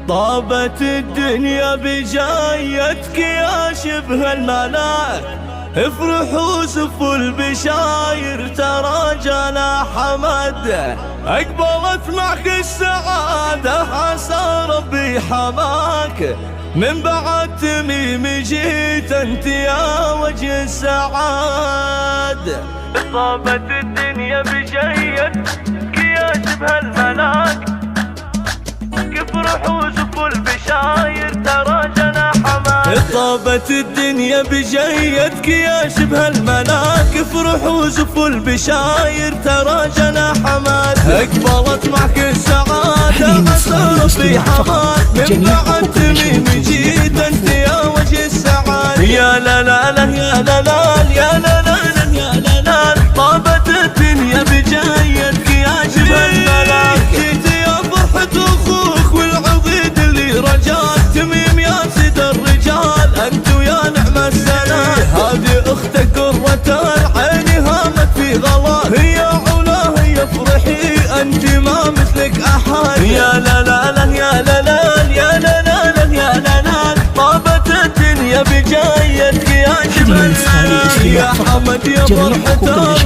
طابت الدنيا بجايتك يا شبه الملاك، افرحوا سفوا البشاير ترى جانا حمد، اقبلت معك السعادة عسى ربي حماك، من بعد تميم جيت انت يا وجه السعاد. طابت الدنيا بجايتك يا شبه الملاك، افرحوا سفوا البشاير ترى جانا حماد. طابت الدنيا بجيتك يا شبه الملاك، افرحوا سفوا البشاير ترى جانا حماد، اقبلت معك السعادة عسى ربي حماك، من بعد تميم جيت انت يا وجه السعاد. يا لا لا لا يا لا لا يا لا لا يا لا لا، طابت الدنيا بجيتك يا شبه الملاك، جيت يا فرحة اخوك والعضيد اللي رجال، تميم يا سيد الرجال انت ويا نعم السلام، هذه اختك قرة العين هامت في غلال، هي علا هي افرحي انت ما مثلك احد. يا لا لا لا يا لا لا يا لا لا يا لا لا، طابت الدنيا بجايتك يا شبه الملاك، يا حمد يا فرحة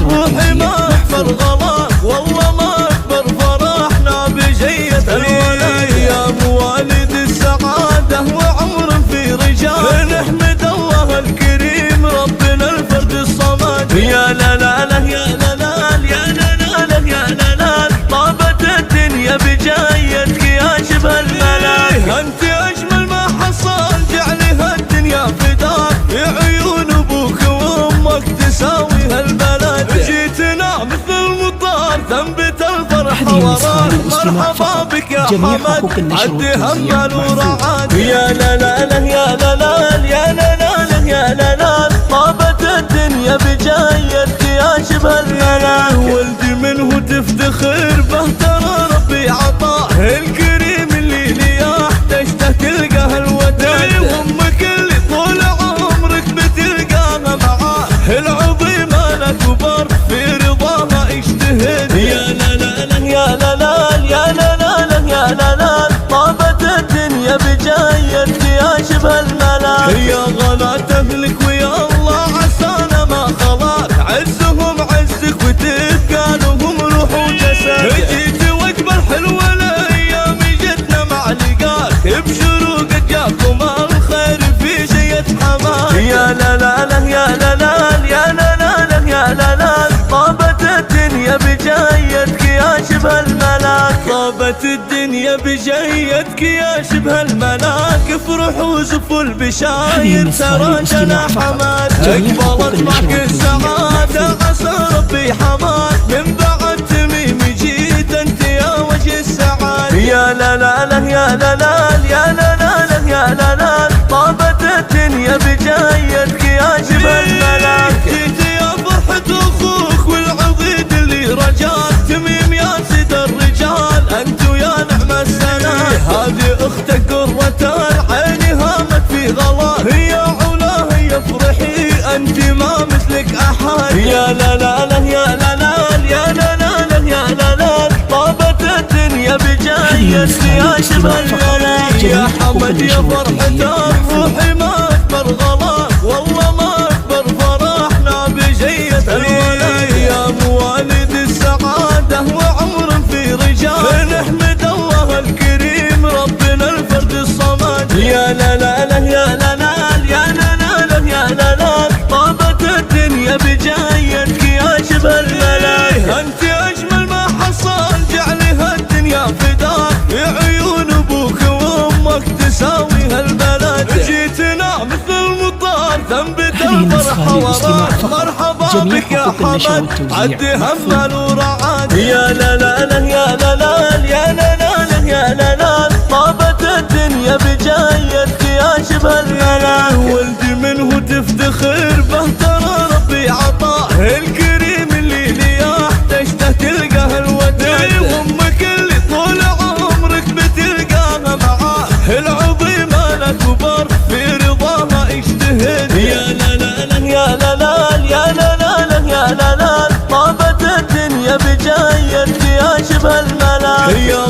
روحي ما اكبر غلا، والله ما اكبر فرحنا بجية الولاء، يا موالد السعادة وعمر في رجال، نحمد الله الكريم ربنا الفرد الصمد. يا لا لا لا يا لا لا يا لا لا يا لا لا، طابت الدنيا بجايتك يا شبه الملاك، انت اجمل ما حصل جعلها الدنيا فداك، في عيون ابوك وامك تساوي هالبلد، جيتنا مثل المطار تنبت الفرح وراه، مرحبا بك يا حمد عد همال ورعاد. يا لا لا لا يا لا لا يا لا لا يا لا لا، طابت الدنيا بجايتك يا شبه الملاك، ولدي منه تفتخر به ترى ربي عطاه، الكريم اللي لياه تشتهي تلقاه الوداد، وامك اللي طول عمرك بتلقاها معاه، العظيمة الأكبر في رضاها اجتهد. يا لا لا لا يا لا لا يا لا لا يا لا لا، طابت الدنيا بجايتك يا شبه الملاك، يا غلات اهلك ويا الله عسانا ما خلاك، عزهم عزك وتبقى لهم روح وجسد، جيت واقبل حلوة الايام جتنا مع لقاك، ابشروا قد جاكم الخير في جية حماك. يا لا لا لا يا لا لا يا لا لا يا لا لا، طابت الدنيا بجايتك يا شبه الملاك، طابت الدنيا بجايتك يا شبه الملاك، افرحوا سفوا البشاير ترى جانا حماد، اقبلت معك السعادة عسى ربي حماك، من بعد تميم جيت انت يا وجه السعاد. يا لا لا لا يا لا لا يا لا لا يا لا لا، طابت الدنيا بجايتك يا شبه الملاك، جيت يا فرحة اخوك والعضيد اللي رجال، تميم يا سيد الرجال انت ويا نعم السلام، هذه اختك قرة العين هامت في غلال، هي علا هي افرحي انت ما مثلك احد. يا لا لا لا يا لا لا يا لا لا يا لا لا، طابت الدنيا بجايتك يا شبه الملاك، يا حمد يا فرحة روحي ما اكبر غلا، والله ما اكبر فرحنا بجية الولاء، يا موالد السعادة وعمر في رجال، نحمد الله الكريم ربنا الفرد الصمد. يا لا لا لا يا لا لا يا لا لا يا لا لا، طابت الدنيا بجايتك يا شبه الملاك، انت اجمل ما حصل جعلها الدنيا فداك، في عيون ابوك وامك تساوي هالبلد، جيتنا مثل المطار تنبت الفرح وراك، مرحبا بك يا حمد عد همال ورعاد. يا لا لا لا يا لا لا يا لا لا يا لا لا، طابت الدنيا بجايتك يا شبه الملاك، ولدي منه تفتخر به ترى ربي عطاه، الكريم اللي لياه تشتهي تلقاه الوداد، وامك اللي طول عمرك بتلقاها معاه، العظيمة الأكبر في رضاها اجتهد. يا لا لا لا يا لا لا يا لا لا يا لا لا، طابت الدنيا بجايتك يا شبه الملاك، يا